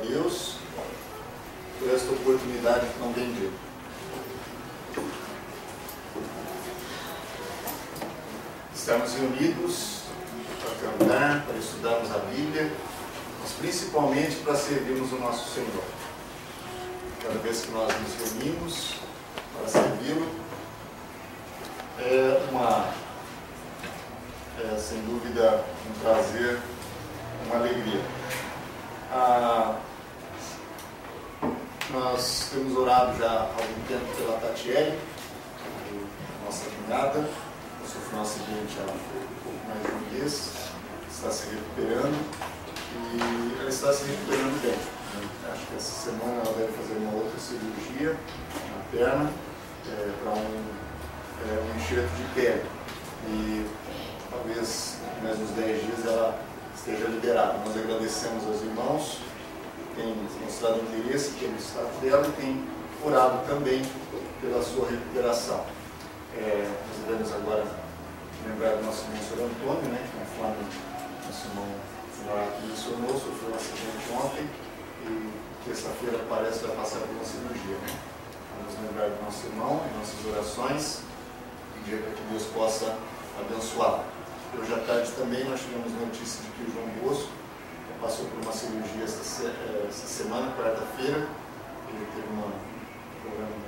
Deus por esta oportunidade que não vem dele. Estamos reunidos para cantar, para estudarmos a Bíblia, mas principalmente para servirmos o nosso Senhor. Cada vez que nós nos reunimos para servi-lo, sem dúvida, um prazer, uma alegria. Nós temos orado já há algum tempo pela Tatiele, nossa cunhada. No seu final seguinte, ela foi um pouco mais de um mês, está se recuperando e ela está se recuperando bem. Acho que essa semana ela deve fazer uma outra cirurgia na perna para um enxerto de pele. E talvez mais uns 10 dias ela esteja liberada. Nós agradecemos aos irmãos que têm mostrado interesse pelo estado dela e têm orado também pela sua recuperação. Nós devemos agora lembrar do nosso irmão Sr. Antônio, né, que conforme nosso irmão aqui mencionou, sofreu um acidente ontem e terça-feira parece que vai passar por uma cirurgia. Né? Vamos lembrar do nosso irmão em nossas orações e pedir para que Deus possa abençoá-lo. Hoje à tarde também nós tivemos notícia de que o João Bosco passou por uma cirurgia esta semana, quarta-feira. Ele teve uma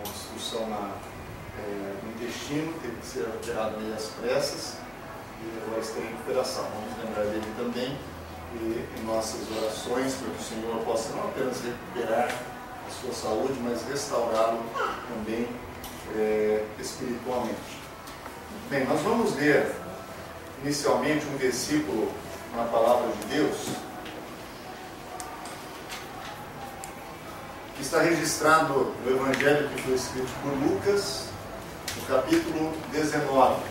obstrução no intestino, teve que ser operado meio às pressas e agora está em recuperação. Vamos lembrar dele também e em nossas orações para que o Senhor possa não apenas recuperar a sua saúde, mas restaurá-lo também espiritualmente. Bem, nós vamos ler inicialmente um versículo na Palavra de Deus que está registrado no Evangelho que foi escrito por Lucas, no capítulo 19,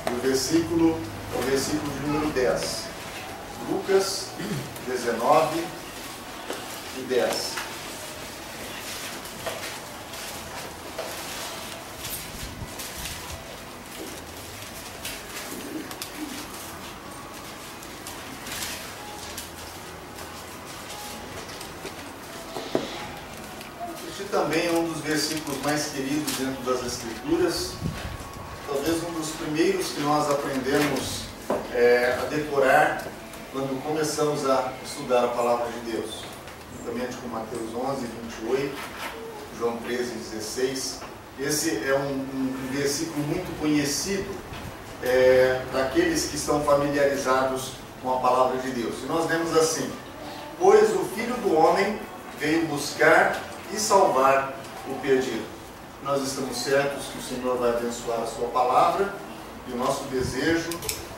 o versículo de número 10. Lucas 19 e 10. Este também é um dos versículos mais queridos dentro das Escrituras, talvez um dos primeiros que nós aprendemos a decorar quando começamos a estudar a Palavra de Deus, juntamente com Mateus 11, 28, João 13, 16. Esse é um versículo muito conhecido daqueles que estão familiarizados com a Palavra de Deus. E nós lemos assim: pois o Filho do Homem veio buscar e salvar o perdido. Nós estamos certos que o Senhor vai abençoar a sua palavra e o nosso desejo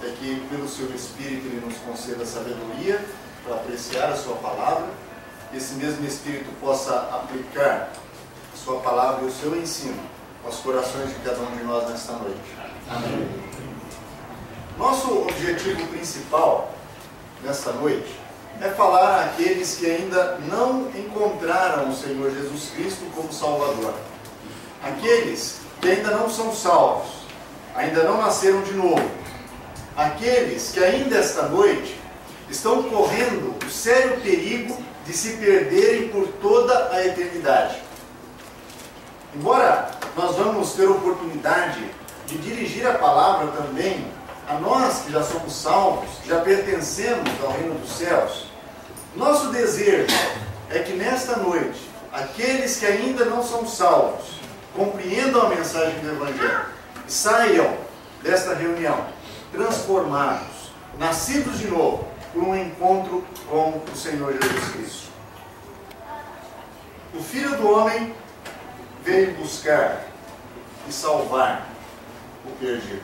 é que pelo seu Espírito Ele nos conceda sabedoria para apreciar a sua palavra, que esse mesmo Espírito possa aplicar a sua palavra e o seu ensino aos corações de cada um de nós nesta noite. Amém. Nosso objetivo principal nesta noite é falar àqueles que ainda não encontraram o Senhor Jesus Cristo como Salvador. Aqueles que ainda não são salvos, ainda não nasceram de novo. Aqueles que ainda esta noite estão correndo o sério perigo de se perderem por toda a eternidade. Embora nós vamos ter oportunidade de dirigir a palavra também a nós que já somos salvos, que já pertencemos ao reino dos céus, nosso desejo é que nesta noite, aqueles que ainda não são salvos, compreendam a mensagem do Evangelho e saiam desta reunião transformados, nascidos de novo, por um encontro com o Senhor Jesus Cristo. O Filho do Homem veio buscar e salvar o perdido.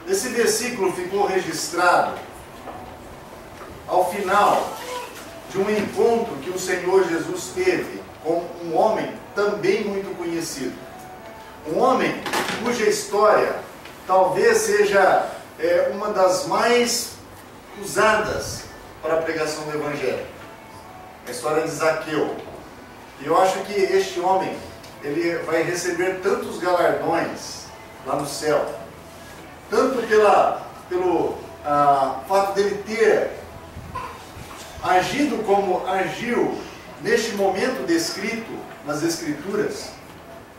Esse versículo ficou registrado ao final de um encontro que o Senhor Jesus teve com um homem também muito conhecido. Um homem cuja história talvez seja uma das mais usadas para a pregação do Evangelho. A história de Zaqueu. E eu acho que este homem, ele vai receber tantos galardões lá no céu, tanto pelo fato dele ter agido como agiu neste momento descrito nas Escrituras,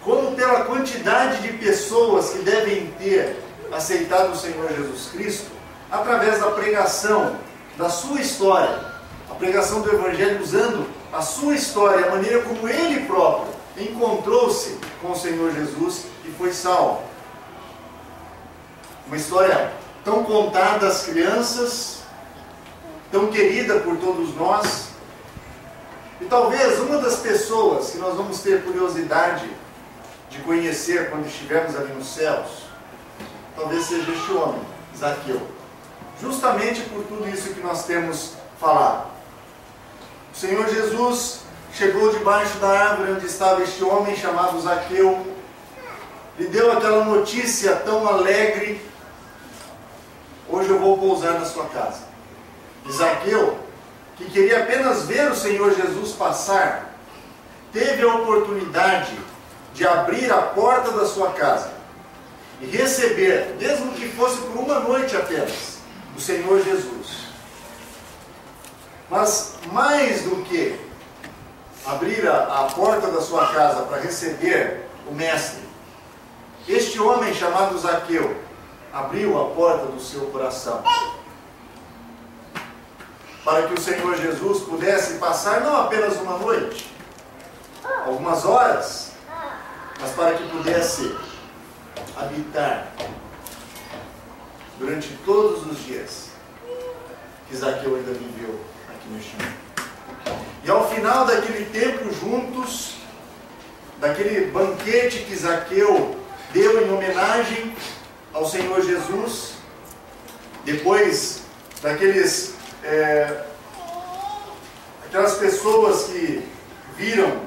como pela quantidade de pessoas que devem ter aceitado o Senhor Jesus Cristo, através da pregação da sua história, a pregação do Evangelho usando a sua história, a maneira como ele próprio encontrou-se com o Senhor Jesus e foi salvo. Uma história tão contada às crianças, tão querida por todos nós. E talvez uma das pessoas que nós vamos ter curiosidade de conhecer quando estivermos ali nos céus, talvez seja este homem, Zaqueu. Justamente por tudo isso que nós temos falado. O Senhor Jesus chegou debaixo da árvore onde estava este homem chamado Zaqueu, lhe deu aquela notícia tão alegre: hoje eu vou pousar na sua casa. E Zaqueu, que queria apenas ver o Senhor Jesus passar, teve a oportunidade de abrir a porta da sua casa e receber, mesmo que fosse por uma noite apenas, o Senhor Jesus. Mas mais do que abrir a porta da sua casa para receber o Mestre, este homem chamado Zaqueu abriu a porta do seu coração para que o Senhor Jesus pudesse passar não apenas uma noite, algumas horas, mas para que pudesse habitar durante todos os dias que Zaqueu ainda viveu aqui neste mundo. E ao final daquele tempo juntos, daquele banquete que Zaqueu deu em homenagem ao Senhor Jesus, depois daqueles aquelas pessoas que viram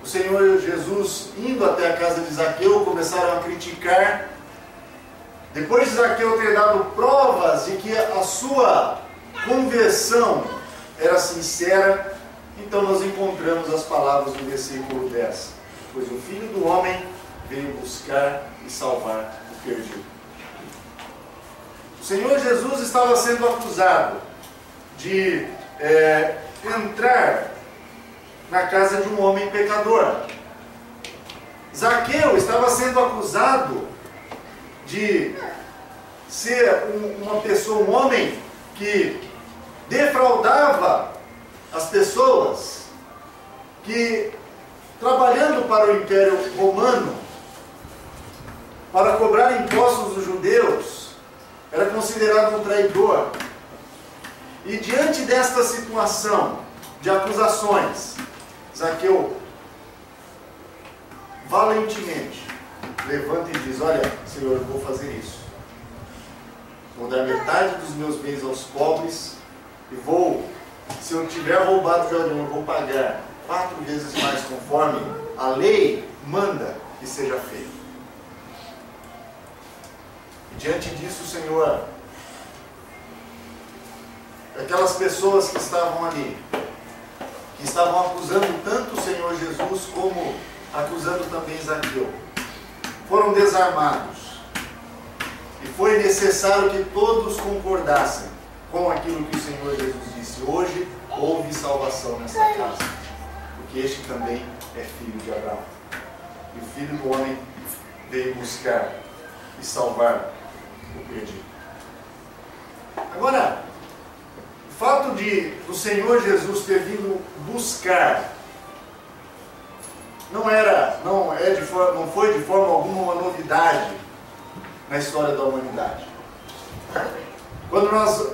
o Senhor Jesus indo até a casa de Zaqueu, começaram a criticar. Depois de Zaqueu ter dado provas de que a sua conversão era sincera, então nós encontramos as palavras do versículo 10. Pois o Filho do Homem veio buscar e salvar o perdido. O Senhor Jesus estava sendo acusado de entrar na casa de um homem pecador. Zaqueu estava sendo acusado de ser uma pessoa, um homem que defraudava as pessoas, que trabalhando para o Império Romano, para cobrar impostos dos judeus, era considerado um traidor. E diante desta situação de acusações, Zaqueu valentemente levanta e diz: olha, Senhor, eu vou fazer isso. Vou dar metade dos meus bens aos pobres e vou, se eu tiver roubado de alguém, eu vou pagar 4 vezes mais conforme a lei manda que seja feito. E diante disso, o Senhor, aquelas pessoas que estavam ali, que estavam acusando tanto o Senhor Jesus como acusando também Zaqueu, foram desarmados. E foi necessário que todos concordassem com aquilo que o Senhor Jesus disse: hoje houve salvação nesta casa, porque este também é filho de Abraão. E o Filho do Homem veio buscar e salvar o perdido. Agora, o fato do Senhor Jesus ter vindo buscar não foi de forma alguma uma novidade na história da humanidade. Quando nós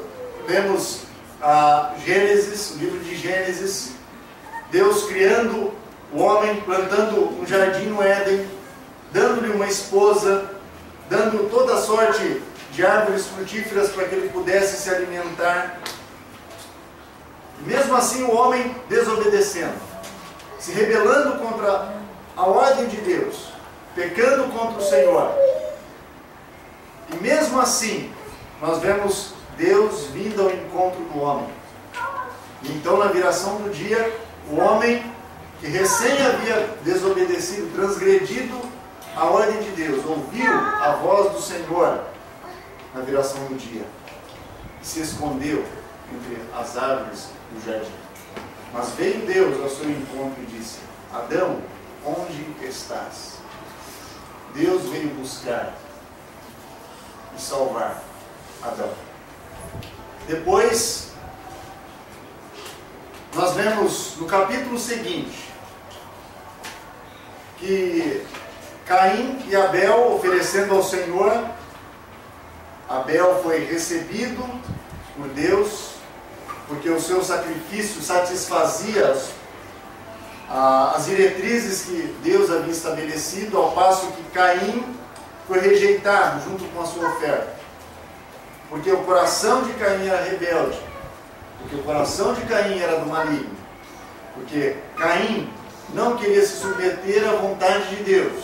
vemos Gênesis, o livro de Gênesis, Deus criando o homem, plantando um jardim no Éden, dando-lhe uma esposa, dando toda a sorte de árvores frutíferas para que ele pudesse se alimentar. E mesmo assim o homem desobedecendo, se rebelando contra a ordem de Deus, pecando contra o Senhor. E mesmo assim, nós vemos Deus vindo ao encontro do homem. E então, na viração do dia, o homem que recém havia desobedecido, transgredido a ordem de Deus, ouviu a voz do Senhor na viração do dia, se escondeu entre as árvores do jardim. Mas veio Deus ao seu encontro e disse: Adão, onde estás? Deus veio buscar e salvar Adão. Depois, nós vemos no capítulo seguinte que Caim e Abel oferecendo ao Senhor. Abel foi recebido por Deus, porque o seu sacrifício satisfazia as diretrizes que Deus havia estabelecido, ao passo que Caim foi rejeitado junto com a sua oferta. Porque o coração de Caim era rebelde, porque o coração de Caim era do maligno, porque Caim não queria se submeter à vontade de Deus.